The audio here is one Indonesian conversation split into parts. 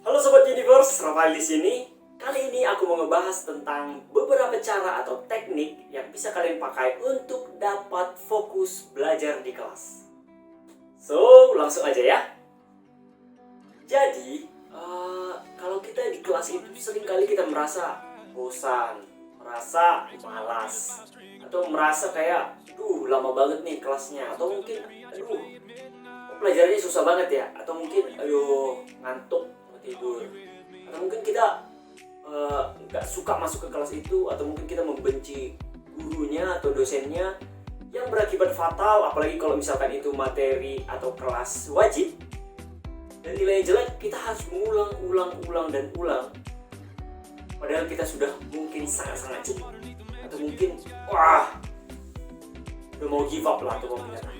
Halo Sobat Universe, Rafael di sini. Kali ini aku mau ngebahas tentang beberapa cara atau teknik yang bisa kalian pakai untuk dapat fokus belajar di kelas. So, langsung aja ya. Jadi, kalau kita di kelas itu seringkali kita merasa bosan, merasa malas, atau merasa kayak, lama banget nih kelasnya, atau mungkin, pelajarannya susah banget ya, atau mungkin, ngantuk, mau tidur, atau mungkin kita nggak suka masuk ke kelas itu, atau mungkin kita membenci gurunya atau dosennya yang berakibat fatal, apalagi kalau misalkan itu materi atau kelas wajib dan nilainya jelek, kita harus ulang dan ulang padahal kita sudah mungkin sangat-sangat cepat, atau mungkin udah mau give up lah atau mau menyerah.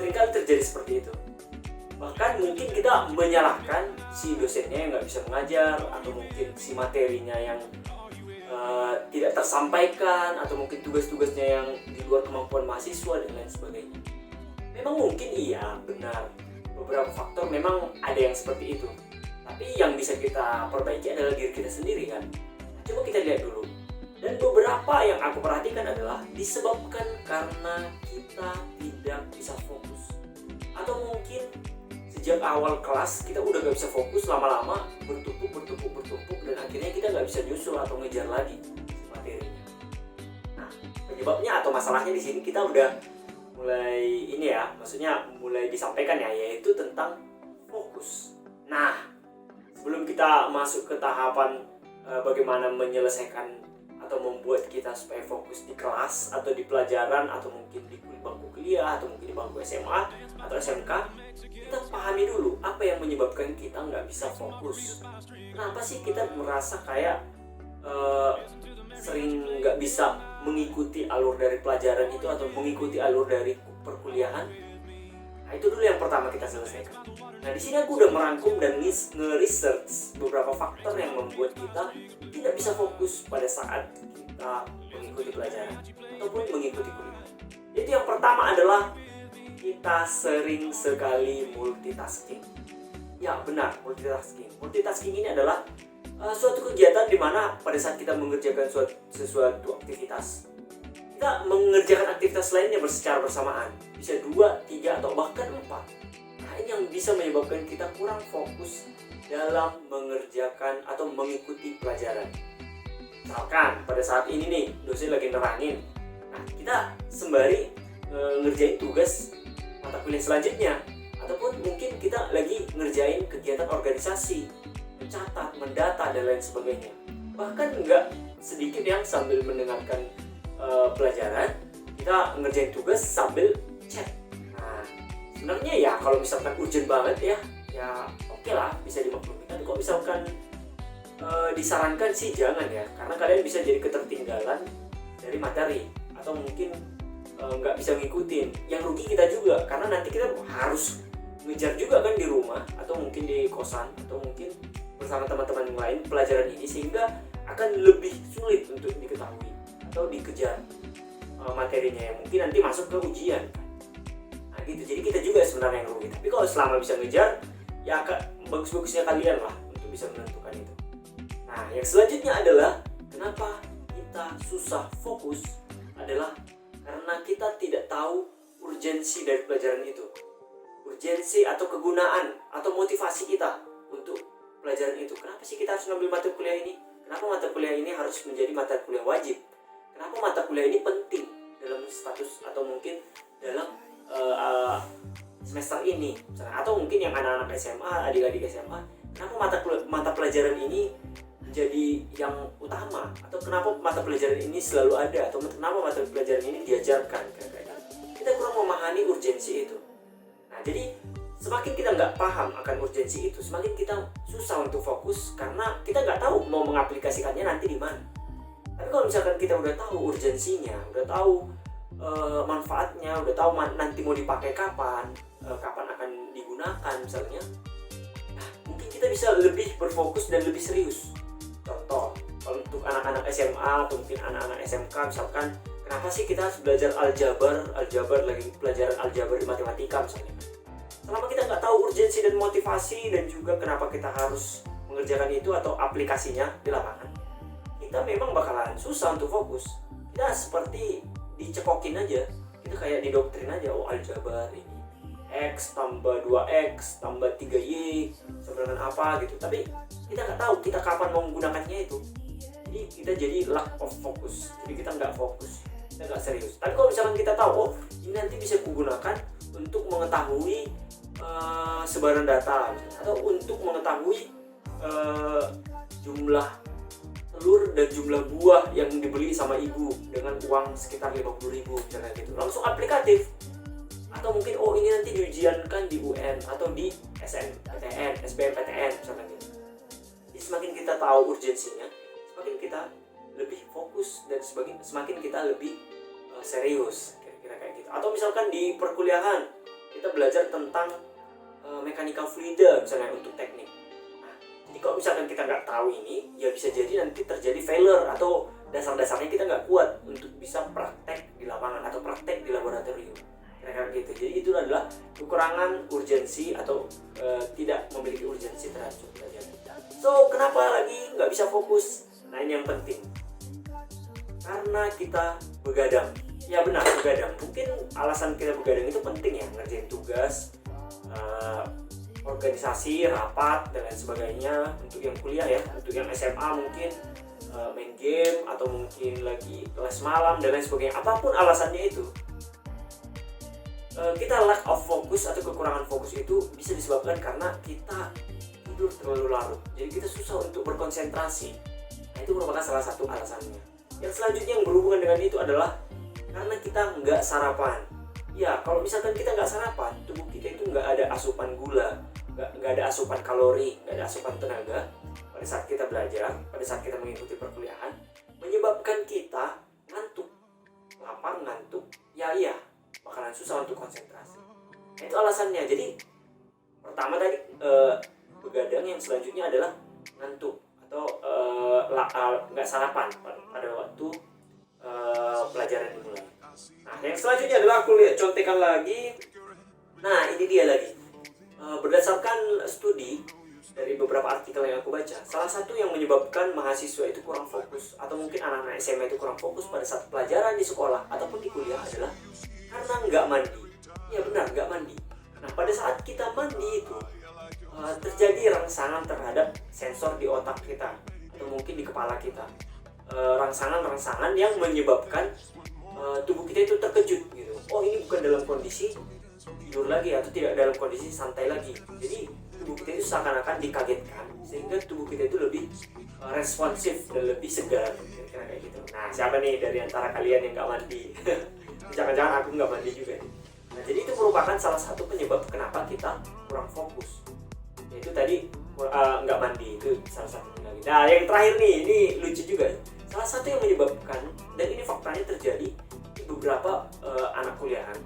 Seringkali terjadi seperti itu. Bahkan mungkin kita menyalahkan si dosennya yang nggak bisa mengajar, atau mungkin si materinya yang tidak tersampaikan, atau mungkin tugas-tugasnya yang di luar kemampuan mahasiswa dan lain sebagainya. Memang mungkin iya, benar, beberapa faktor memang ada yang seperti itu. Tapi yang bisa kita perbaiki adalah diri kita sendiri kan. Coba kita lihat dulu. Dan beberapa yang aku perhatikan adalah disebabkan karena kita tidak bisa fokus, atau mungkin sejak awal kelas kita udah gak bisa fokus, lama-lama bertumpuk dan akhirnya kita gak bisa nyusul atau ngejar lagi materinya. Nah, penyebabnya atau masalahnya di sini kita udah mulai mulai disampaikan ya, yaitu tentang fokus. Nah, sebelum kita masuk ke tahapan bagaimana menyelesaikan atau membuat kita supaya fokus di kelas atau di pelajaran, atau mungkin di bangku kuliah, atau mungkin di bangku SMA atau SMK, kita pahami dulu apa yang menyebabkan kita nggak bisa fokus. Kenapa sih kita merasa kayak sering nggak bisa mengikuti alur dari pelajaran itu atau mengikuti alur dari perkuliahan? Nah, itu dulu yang pertama kita selesaikan. Nah, di sini aku udah merangkum dan nge-research beberapa faktor yang membuat kita tidak bisa fokus pada saat kita mengikuti pelajaran ataupun mengikuti kuliah. Itu yang pertama adalah kita sering sekali multitasking. Ya benar, multitasking. Multitasking ini adalah suatu kegiatan di mana pada saat kita mengerjakan sesuatu aktivitas, kita mengerjakan aktivitas lainnya secara bersamaan. Bisa 2, 3, atau bahkan 4. Nah, ini yang bisa menyebabkan kita kurang fokus dalam mengerjakan atau mengikuti pelajaran. Misalkan pada saat ini nih, dosen lagi nerangin. Nah, kita sembari ngerjain tugas mata kuliah selanjutnya, ataupun mungkin kita lagi ngerjain kegiatan organisasi, mencatat, mendata, dan lain sebagainya. Bahkan nggak sedikit yang sambil mendengarkan pelajaran, kita ngerjain tugas sambil chat. Nah, sebenarnya ya kalau misalkan urgent banget ya oke lah, bisa dimaklumi. Tapi kalau misalkan disarankan sih jangan ya, karena kalian bisa jadi ketertinggalan dari materi, atau mungkin nggak bisa ngikutin. Yang rugi kita juga, karena nanti kita harus ngejar juga kan di rumah, atau mungkin di kosan, atau mungkin bersama teman-teman yang lain pelajaran ini, sehingga akan lebih sulit untuk diketahui atau dikejar materinya yang mungkin nanti masuk ke ujian. Nah gitu, jadi kita juga sebenarnya yang rugi. Tapi kalau selama bisa ngejar, ya bagus-bagusnya kalian lah untuk bisa menentukan itu. Nah, yang selanjutnya adalah kenapa kita susah fokus adalah karena kita tidak tahu urgensi dari pelajaran itu. Urgensi atau kegunaan atau motivasi kita untuk pelajaran itu. Kenapa sih kita harus ngambil mata kuliah ini? Kenapa mata kuliah ini harus menjadi mata kuliah wajib? Kenapa mata kuliah ini penting dalam status atau mungkin dalam semester ini? Misalnya, atau mungkin yang anak-anak SMA, adik-adik SMA, kenapa mata pelajaran ini jadi yang utama, atau kenapa mata pelajaran ini selalu ada, atau kenapa mata pelajaran ini diajarkan? Kita kurang memahami urgensi itu. Nah, jadi semakin kita nggak paham akan urgensi itu, semakin kita susah untuk fokus, karena kita nggak tahu mau mengaplikasikannya nanti di mana. Tapi kalau misalkan kita udah tahu urgensinya, udah tahu manfaatnya, udah tahu nanti mau dipakai kapan akan digunakan misalnya, nah mungkin kita bisa lebih berfokus dan lebih serius. Contoh, kalau untuk anak-anak SMA atau mungkin anak-anak SMK misalkan, kenapa sih kita harus belajar aljabar lagi pelajaran aljabar di matematika misalnya? Selama kita nggak tahu urgensi dan motivasi dan juga kenapa kita harus mengerjakan itu atau aplikasinya di lapangan, kita memang bakalan susah untuk fokus. Kita seperti dicekokin aja, kita kayak didoktrin aja, oh aljabar ini X tambah 2X tambah 3Y sama dengan apa gitu. Tapi kita nggak tahu kita kapan mau menggunakannya itu. Jadi kita jadi lack of focus. Jadi kita nggak fokus, kita nggak serius. Tapi kalau misalkan kita tahu, oh ini nanti bisa kugunakan untuk mengetahui sebaran data atau untuk mengetahui jumlah telur dan jumlah buah yang dibeli sama ibu dengan uang sekitar 50.000 misalnya gitu, langsung aplikatif. Atau mungkin oh ini nanti diujiankan di UN atau di SNPTN, SBMPTN misalnya gitu. Jadi semakin kita tahu urgensinya, semakin kita lebih fokus dan semakin kita lebih serius, kira-kira kayak gitu. Atau misalkan di perkuliahan kita belajar tentang mekanika fluida misalnya untuk teknik. Nah, jadi kalau misalkan kita nggak tahu ini, ya bisa jadi nanti terjadi failure atau dasar-dasarnya kita nggak kuat untuk bisa praktek di lapangan atau praktek di laboratorium. Kira-kira gitu. Jadi itu adalah kekurangan urgensi atau tidak memiliki urgensi terhadap pelajaran. So, kenapa lagi nggak bisa fokus? Nah, ini yang penting. Karena kita begadang. Ya benar, begadang. Mungkin alasan kita begadang itu penting ya, ngerjain tugas, organisasi, rapat, dan lain sebagainya. Untuk yang kuliah ya, untuk yang SMA mungkin main game, atau mungkin lagi kelas malam, dan lain sebagainya. Apapun alasannya itu, kita lack of focus atau kekurangan fokus itu bisa disebabkan karena kita tidur terlalu larut. Jadi kita susah untuk berkonsentrasi. Nah, itu merupakan salah satu alasannya. Yang selanjutnya yang berhubungan dengan itu adalah karena kita nggak sarapan. Ya, kalau misalkan kita nggak sarapan, tubuh kita itu nggak ada asupan gula, nggak ada asupan kalori, nggak ada asupan tenaga pada saat kita belajar, pada saat kita mengikuti perkuliahan, menyebabkan kita ngantuk, lapar, ngantuk, ya iya, bakalan susah untuk konsentrasi. Nah, itu alasannya. Jadi pertama tadi begadang, yang selanjutnya adalah ngantuk atau nggak sarapan pada waktu pelajaran dimulai. Nah, yang selanjutnya adalah aku lihat contekan lagi. Nah, ini dia lagi. Berdasarkan studi dari beberapa artikel yang aku baca, salah satu yang menyebabkan mahasiswa itu kurang fokus atau mungkin anak-anak SMA itu kurang fokus pada saat pelajaran di sekolah ataupun di kuliah adalah karena nggak mandi. Ya benar, nggak mandi. Nah, pada saat kita mandi itu terjadi rangsangan terhadap sensor di otak kita atau mungkin di kepala kita. Rangsangan-rangsangan yang menyebabkan tubuh kita itu terkejut gitu. Oh, ini bukan dalam kondisi tidur lagi atau tidak dalam kondisi santai lagi. Jadi tubuh kita itu seakan-akan dikagetkan sehingga tubuh kita itu lebih responsif dan lebih segar, kira-kira kayak gitu. Nah, siapa nih dari antara kalian yang nggak mandi? Jangan-jangan aku nggak mandi juga nih. Nah, jadi itu merupakan salah satu penyebab kenapa kita kurang fokus. Yaitu tadi nggak mandi, itu salah satunya lagi. Nah, yang terakhir nih, ini lucu juga. Salah satu yang menyebabkan, dan ini faktanya terjadi di beberapa anak kuliahan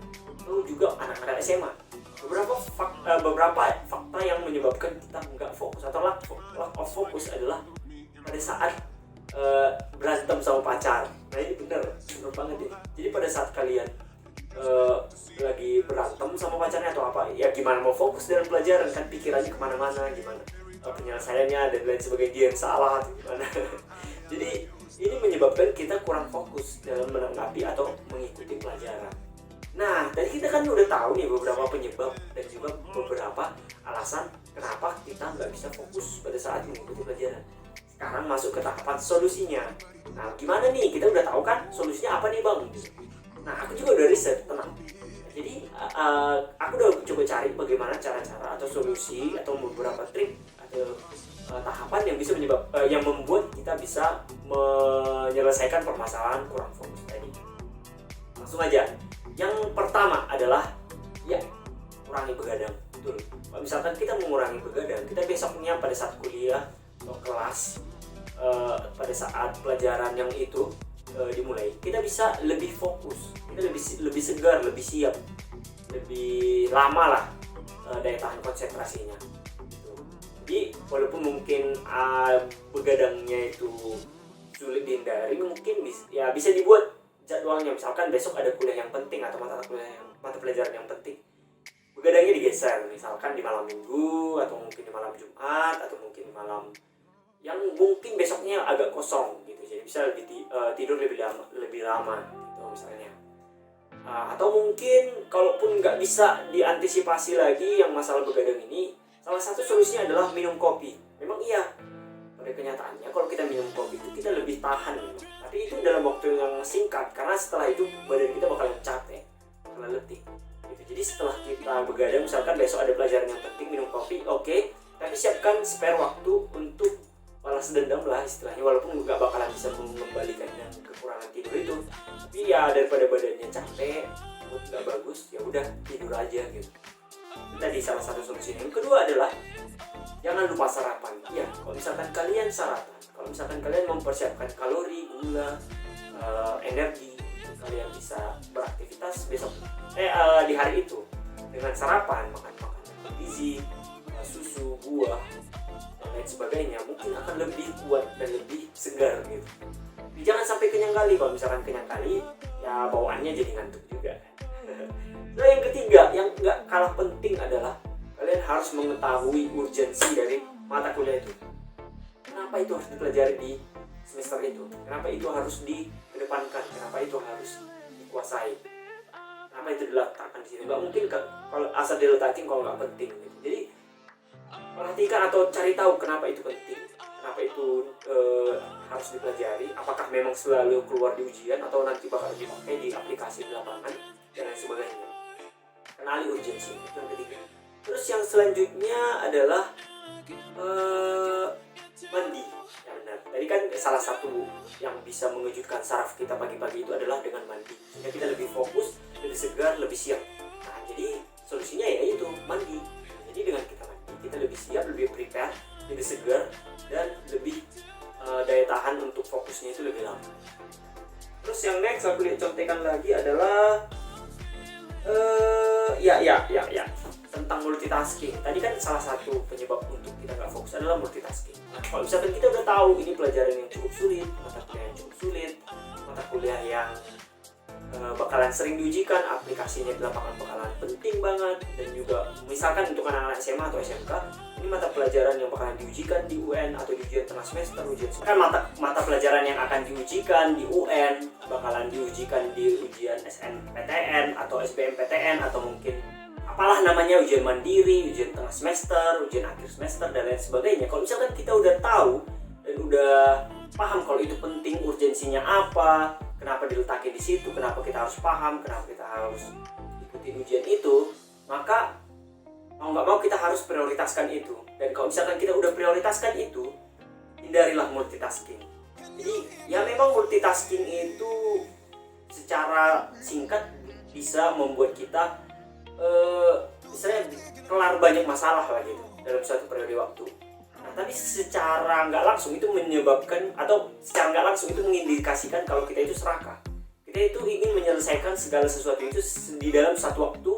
atau juga anak-anak SMA. Beberapa fakta yang menyebabkan kita nggak fokus atau lack of fokus adalah pada saat berantem sama pacar. Nah, ini bener banget ya. Jadi pada saat kalian lagi berantem sama pacarnya atau apa, ya gimana mau fokus dalam pelajaran, kan pikirannya kemana-mana, gimana penyelesaiannya dan lain sebagainya, dia yang salah atau gimana. Jadi ini menyebabkan kita kurang fokus dalam menanggapi atau mengikuti pelajaran. Nah, tadi kita kan udah tahu nih beberapa penyebab dan juga beberapa alasan kenapa kita nggak bisa fokus pada saat mengikuti pelajaran. Sekarang masuk ke tahapan solusinya. Nah, gimana nih? Kita udah tahu kan solusinya apa nih, Bang? Nah, aku juga udah riset, tenang. Jadi, aku udah coba cari bagaimana cara-cara atau solusi atau beberapa trik atau tahapan yang bisa yang membuat kita bisa menyelesaikan permasalahan kurang fokus tadi. Langsung aja. Yang pertama adalah ya kurangi begadang. Betul. Kalau misalkan kita mengurangi begadang, kita besoknya pada saat kuliah atau kelas, pada saat pelajaran yang itu dimulai, kita bisa lebih fokus, kita lebih segar, lebih siap, lebih lama lah daya tahan konsentrasinya. Jadi walaupun mungkin begadangnya itu sulit dihindari, mungkin bisa dibuat jadwalnya. Misalkan besok ada kuliah yang penting atau mata pelajaran yang penting, begadangnya digeser, misalkan di malam minggu atau mungkin di malam Jumat atau mungkin di malam yang mungkin besoknya agak kosong gitu, jadi bisa tidur lebih lama gitu misalnya. Atau mungkin kalaupun nggak bisa diantisipasi lagi yang masalah begadang ini, salah satu solusinya adalah minum kopi. Memang iya, pada kenyataannya kalau kita minum kopi itu kita lebih tahan memang. Tapi itu dalam waktu yang singkat, karena setelah itu badan kita bakalan capek, bakalan letih gitu. Jadi setelah kita begadang, misalkan besok ada pelajaran yang penting, minum kopi, oke. Tapi siapkan spare waktu untuk balas dendam lah istilahnya, walaupun nggak bakalan bisa mengembalikan yang kekurangan tidur itu. Tapi ya daripada badannya capek, mood nggak bagus, ya udah tidur aja gitu. Itu tadi salah satu solusinya. Yang kedua adalah jangan lupa sarapan. Ya, kalau misalkan kalian sarapan, kalau misalkan kalian mempersiapkan kalori, gula, energi, kalian bisa beraktivitas besok di hari itu dengan sarapan, makan makanan bergizi, susu, buah, dan lain sebagainya, mungkin akan lebih kuat dan lebih segar gitu. Tapi jangan sampai kenyang kali. Kalau misalkan kenyang kali, ya bawaannya jadi ngantuk juga. Nah, yang ketiga yang nggak kalah penting adalah kalian harus mengetahui urgensi dari mata kuliah itu. Kenapa itu harus dipelajari di semester itu? Kenapa itu harus dikedepankan? Kenapa itu harus dikuasai? Kenapa itu diletakkan di sini? Nggak mungkin kalau asal diletakin kalau nggak penting gitu. Jadi perhatikan atau cari tahu kenapa itu penting, kenapa itu harus dipelajari, apakah memang selalu keluar di ujian atau nanti bakal dipakai di aplikasi di lapangan dan lain sebagainya. Kenali urgensi, itu yang ketiga. Terus yang selanjutnya adalah mandi. Ya benar. Tadi kan salah satu yang bisa mengejutkan saraf kita pagi-pagi itu adalah dengan mandi, sehingga kita lebih fokus, lebih segar, lebih siap. Nah, jadi solusinya ya itu mandi. Jadi dengan kita mandi, kita lebih siap, lebih prepare, lebih segar, dan lebih daya tahan untuk fokusnya itu lebih lama. Terus yang next aku lihat contekan lagi adalah ya tentang multitasking. Tadi kan salah satu penyebab untuk kita nggak fokus adalah multitasking. Nah, kalau misalkan kita udah tahu ini pelajaran yang cukup sulit, mata kuliah yang cukup sulit, mata kuliah yang bakalan sering diujikan, aplikasinya di lapangan bakalan penting banget, dan juga misalkan untuk anak-anak SMA atau SMK, ini mata pelajaran yang bakalan diujikan di UN atau di ujian tengah semester, kan mata pelajaran yang akan diujikan di UN bakalan diujikan di ujian SNPTN atau SBMPTN atau mungkin apalah namanya, ujian mandiri, ujian tengah semester, ujian akhir semester, dan lain sebagainya. Kalau misalkan kita udah tahu dan udah paham kalau itu penting, urgensinya apa, kenapa diletakin di situ, kenapa kita harus paham, kenapa kita harus ikutin ujian itu, maka mau nggak mau kita harus prioritaskan itu. Dan kalau misalkan kita udah prioritaskan itu, hindarilah multitasking. Jadi ya memang multitasking itu secara singkat bisa membuat kita misalnya kelar banyak masalah lah gitu dalam suatu periode waktu. Nah, tapi secara nggak langsung itu menyebabkan, atau secara nggak langsung itu mengindikasikan kalau kita itu serakah. Kita itu ingin menyelesaikan segala sesuatu itu di dalam satu waktu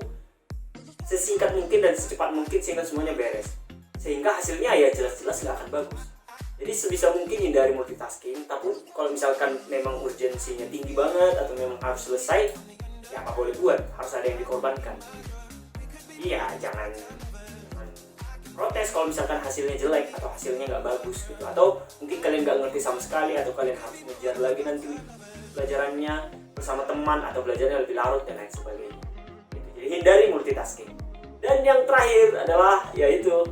sesingkat mungkin dan secepat mungkin sehingga semuanya beres. Sehingga hasilnya ya jelas-jelas nggak akan bagus. Jadi sebisa mungkin hindari multitasking. Tapi kalau misalkan memang urgensinya tinggi banget atau memang harus selesai, ya apa boleh buat, harus ada yang dikorbankan. Iya, jangan protes kalau misalkan hasilnya jelek atau hasilnya nggak bagus gitu, atau mungkin kalian nggak ngerti sama sekali, atau kalian harus ngejar lagi nanti pelajarannya bersama teman atau belajarnya lebih larut dan lain sebagainya gitu. Jadi hindari multitasking. Dan yang terakhir adalah yaitu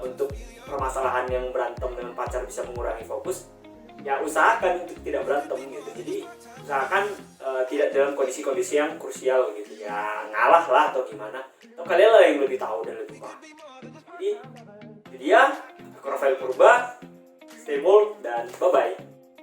untuk permasalahan yang berantem dengan pacar bisa mengurangi fokus, ya usahakan untuk tidak berantem gitu. Jadi usahakan tidak dalam kondisi-kondisi yang krusial gitu, ya ngalah lah atau gimana, atau kalian lah yang lebih tahu dan lebih paham. Jadi itu dia, aku Rafael Purba, stay bold dan bye bye.